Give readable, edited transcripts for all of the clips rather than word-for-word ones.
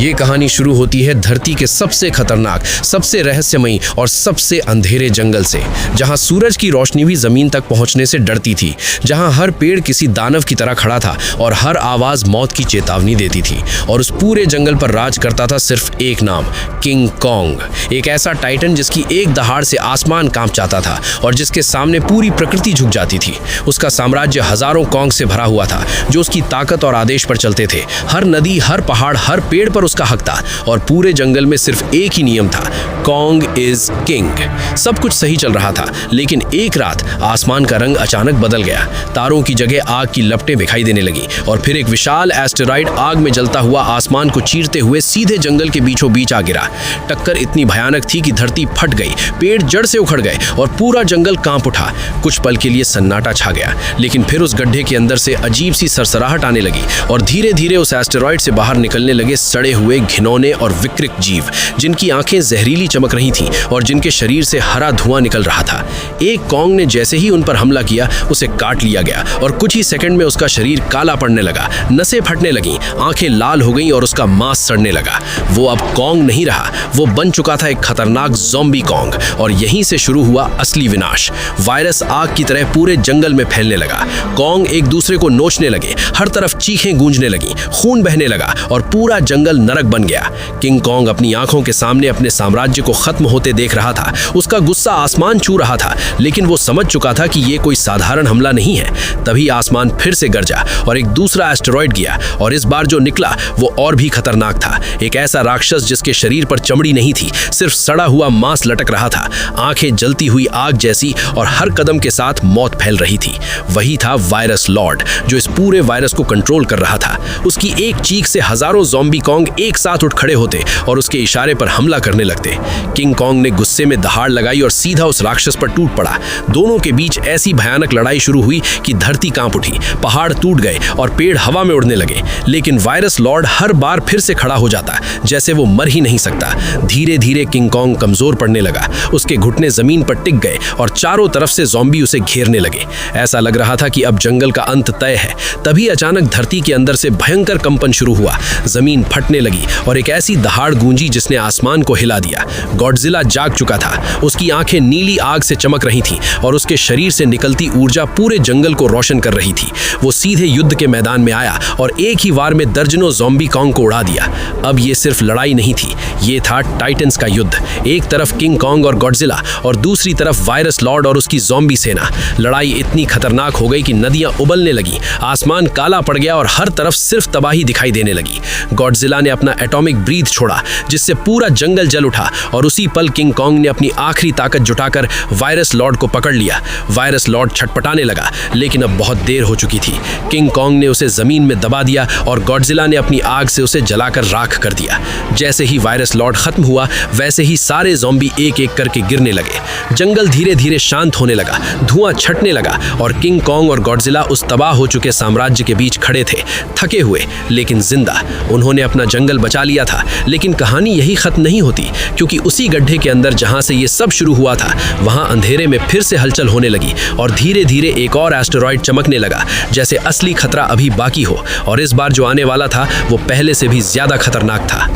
ये कहानी शुरू होती है धरती के सबसे खतरनाक, सबसे रहस्यमयी और सबसे अंधेरे जंगल से, जहां सूरज की रोशनी भी जमीन तक पहुंचने से डरती थी, जहां हर पेड़ किसी दानव की तरह खड़ा था और हर आवाज मौत की चेतावनी देती थी। और उस पूरे जंगल पर राज करता था सिर्फ एक नाम, किंग कॉन्ग। एक ऐसा टाइटन जिसकी एक दहाड़ से आसमान कांप जाता था और जिसके सामने पूरी प्रकृति झुक जाती थी। उसका साम्राज्य हजारों कॉन्ग से भरा हुआ था जो उसकी ताकत और आदेश पर चलते थे। हर नदी, हर पहाड़, हर पेड़ पर उसका हक था और पूरे जंगल में सिर्फ एक ही नियम था, कॉन्ग इज किंग। सब कुछ सही चल रहा था, लेकिन एक रात आसमान का रंग अचानक बदल गया। तारों की जगह आग की लपटें दिखाई देने लगी और फिर एक विशाल एस्टेरॉयड आग में जलता हुआ आसमान को चीरते हुए सीधे जंगल के बीचों बीच आ गिरा। टक्कर इतनी भयानक थी कि धरती फट गई, पेड़ जड़ से उखड़ गए और पूरा जंगल कांप उठा। कुछ पल के लिए सन्नाटा छा गया, लेकिन फिर उस गड्ढे के अंदर से अजीब सी सरसराहट आने लगी और धीरे धीरे उस एस्टेरॉयड से बाहर निकलने लगे सड़े हुए, घिनौने और विकृत जीव, जिनकी आंखें जहरीली चमक रही थीं और जिनके शरीर से हरा धुआं निकल रहा था। एक कॉन्ग ने जैसे ही उन पर हमला किया, उसे काट लिया गया और कुछ ही सेकंड में उसका शरीर काला पड़ने लगा, नसें फटने लगीं, आंखें लाल हो गईं और उसका मांस सड़ने लगा। वो अब कॉन्ग नहीं रहा, वो बन चुका था एक खतरनाक ज़ॉम्बी कॉन्ग। और यहीं से शुरू हुआ असली विनाश। वायरस आग की तरह पूरे जंगल में फैलने लगा। कॉन्ग एक दूसरे को नोचने लगे, हर तरफ चीखें गूंजने लगी, खून बहने लगा और पूरा जंगल नरक बन गया। किंग कॉन्ग अपनी आंखों के सामने अपने साम्राज्य को खत्म होते देख रहा था। उसका गुस्सा आसमान छू रहा था, लेकिन वो समझ चुका था कि ये कोई साधारण हमला नहीं है। तभी आसमान फिर से गरजा और एक दूसरा एस्टेरॉयड गिरा और इस बार जो निकला वो और भी खतरनाक था। एक ऐसा राक्षस जिसके शरीर पर चमड़ी नहीं थी, सिर्फ सड़ा हुआ मांस लटक रहा था, आंखें जलती हुई आग जैसी और हर कदम के साथ मौत फैल रही थी। वही था वायरस लॉर्ड, जो इस पूरे वायरस को कंट्रोल कर रहा था। उसकी एक चीख से हजारों ज़ॉम्बी कॉन्ग एक साथ उठ खड़े होते और उसके इशारे पर हमला करने लगते। किंग कॉन्ग ने गुस्से में दहाड़ लगाई और सीधा उस राक्षस पर टूट पड़ा। दोनों के बीच ऐसी भयानक लड़ाई शुरू हुई कि धरती कांप उठी, पहाड़ टूट गए और पेड़ हवा में उड़ने लगे। लेकिन वायरस लॉर्ड हर बार फिर से खड़ा हो जाता, जैसे वो मर ही नहीं सकता। धीरे धीरे किंग कॉन्ग कमजोर पड़ने लगा, उसके घुटने जमीन पर टिक गए और चारों तरफ से ज़ॉम्बी उसे घेरने लगे। ऐसा लग रहा था कि अब जंगल का अंत तय है। तभी अचानक धरती के अंदर से भयंकर कंपन शुरू हुआ, जमीन फटने लगी और एक ऐसी दहाड़ गूंजी जिसने आसमान को हिला दिया। गॉडजिला जाग चुका था, उसकी आंखें नीली आग से चमक रही थीं और उसके शरीर से निकलती ऊर्जा पूरे जंगल को रोशन कर रही थी। वो सीधे युद्ध के मैदान में आया और एक ही वार में दर्जनों ज़ॉम्बी कॉन्ग को उड़ा दिया। अब ये सिर्फ लड़ाई नहीं थी, ये था टाइटन्स का युद्ध। एक तरफ किंग कॉन्ग और गॉडजिला और दूसरी तरफ वायरस लॉर्ड और उसकी ज़ॉम्बी सेना। लड़ाई इतनी खतरनाक हो गई कि नदियां उबलने लगी, आसमान काला पड़ गया और हर तरफ सिर्फ तबाही दिखाई देने लगी। गॉडजिला ने अपना एटॉमिक ब्रीथ छोड़ा, जिससे पूरा जंगल जल उठा और उसी पल किंग कॉन्ग ने अपनी आखिरी ताकत जुटाकर वायरस लॉर्ड को पकड़ लिया। वायरस लॉर्ड छटपटाने लगा, लेकिन अब बहुत देर हो चुकी थी। किंग कॉन्ग ने उसे जमीन में दबा दिया और गॉडजिला ने अपनी आग से उसे जलाकर राख कर दिया। जैसे ही वायरस लॉर्ड खत्म हुआ, वैसे ही सारे ज़ॉम्बी एक एक करके गिरने लगे। जंगल धीरे धीरे शांत होने लगा, धुआं छटने लगा और किंग कॉन्ग और गॉडजिला उस तबाह हो चुके साम्राज्य के बीच खड़े थे, थके हुए लेकिन जिंदा। उन्होंने अपना जंगल बचा लिया था, लेकिन कहानी यही खत्म नहीं होती, क्योंकि उसी गड्ढे के अंदर जहां से ये सब शुरू हुआ था, वहां अंधेरे में फिर से हलचल होने लगी और धीरे धीरे एक और एस्टेरॉयड चमकने लगा, जैसे असली खतरा अभी बाकी हो। और इस बार जो आने वाला था वो पहले से भी ज्यादा खतरनाक था।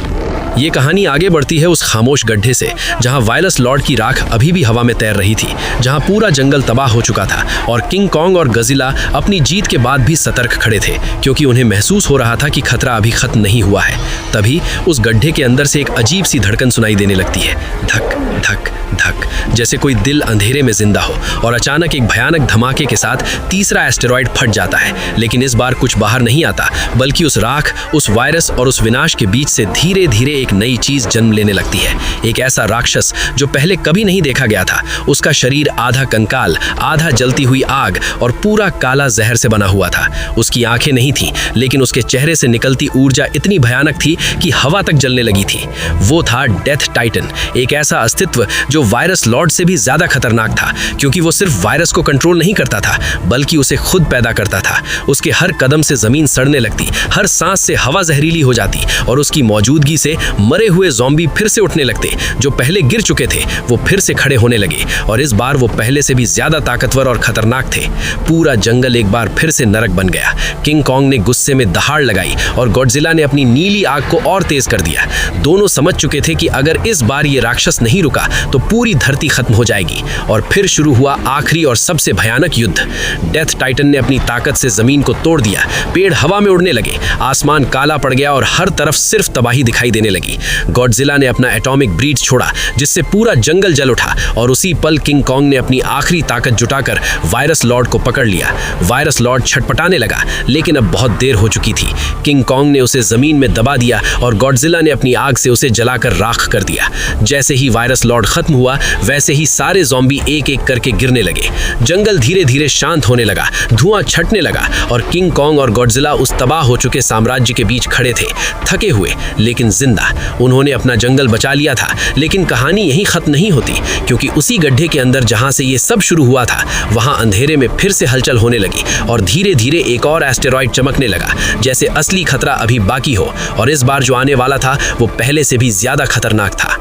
ये कहानी आगे बढ़ती है उस खामोश गड्ढे से, जहां वायरस लॉर्ड की राख अभी भी हवा में तैर रही थी, जहां पूरा जंगल तबाह हो चुका था और किंग कॉन्ग और गॉडजिला अपनी जीत के बाद भी सतर्क खड़े थे, क्योंकि उन्हें महसूस हो रहा था कि खतरा अभी खत्म नहीं हुआ है। तभी उस गड्ढे के अंदर से एक अजीब सी धड़कन सुनाई देने लगती है, धक धक धक, जैसे कोई दिल अंधेरे में जिंदा हो। और अचानक एक भयानक धमाके के साथ तीसरा एस्टेरॉयड फट जाता है, लेकिन इस बार कुछ बाहर नहीं आता, बल्कि उस राख, उस वायरस और उस विनाश के बीच से धीरे धीरे एक नई चीज जन्म लेने लगती है। एक ऐसा राक्षस जो पहले कभी नहीं देखा गया था। उसका शरीर आधा कंकाल, आधा जलती हुई आग और पूरा काला जहर से बना हुआ था। उसकी आंखें नहीं थीं, लेकिन उसके चेहरे से निकलती ऊर्जा इतनी भयानक थी कि हवा तक जलने लगी थी। वो था डेथ टाइटन, एक ऐसा अस्तित्व तत्व जो वायरस लॉर्ड से भी ज्यादा खतरनाक था, क्योंकि वो सिर्फ वायरस को कंट्रोल नहीं करता था बल्कि उसे खुद पैदा करता था। उसके हर कदम से जमीन सड़ने लगती, हर सांस से हवा जहरीली हो जाती और उसकी मौजूदगी से मरे हुए ज़ॉम्बी फिर से उठने लगते। जो पहले गिर चुके थे वो फिर से खड़े होने लगे और इस बार वो पहले से भी ज्यादा ताकतवर और खतरनाक थे। पूरा जंगल एक बार फिर से नरक बन गया। किंग कॉन्ग ने गुस्से में दहाड़ लगाई और गॉडजिला ने अपनी नीली आग को और तेज कर दिया। दोनों समझ चुके थे कि अगर इस बार ये राक्षस नहीं रुका तो पूरी धरती खत्म हो जाएगी। और फिर शुरू हुआ आखिरी और सबसे भयानक युद्ध। डेथ टाइटन ने अपनी ताकत से जमीन को तोड़ दिया। पेड़ हवा में उड़ने लगे, आसमान काला पड़ गया और हर तरफ सिर्फ तबाही दिखाई देने लगी। गॉडजिला ने अपना एटॉमिक ब्रीच छोड़ा जिससे पूरा जंगल जल उठा और उसी पल किंग कॉन्ग ने अपनी आखिरी ताकत जुटाकर वायरस लॉर्ड को पकड़ लिया। वायरस लॉर्ड छटपटाने लगा, लेकिन अब बहुत देर हो चुकी थी। किंग कॉन्ग ने उसे जमीन में दबा दिया और गॉडजिला ने अपनी आग से उसे जलाकर राख कर दिया। जैसे ही वायरस लॉर्ड खत्म हुआ वैसे ही सारे ज़ॉम्बी एक एक करके गिरने लगे। जंगल धीरे धीरे शांत होने लगा, धुआं छटने लगा और किंग कॉन्ग और गॉडजिला उस तबाह हो चुके साम्राज्य के बीच खड़े थे, थके हुए लेकिन जिंदा। उन्होंने अपना जंगल बचा लिया था, लेकिन कहानी यहीं खत्म नहीं होती, क्योंकि उसी गड्ढे के अंदर जहां से ये सब शुरू हुआ था वहां अंधेरे में फिर से हलचल होने लगी और धीरे धीरे एक और एस्टेरॉइड चमकने लगा, जैसे असली खतरा अभी बाकी हो। और इस बार जो आने वाला था वो पहले से भी ज्यादा खतरनाक था।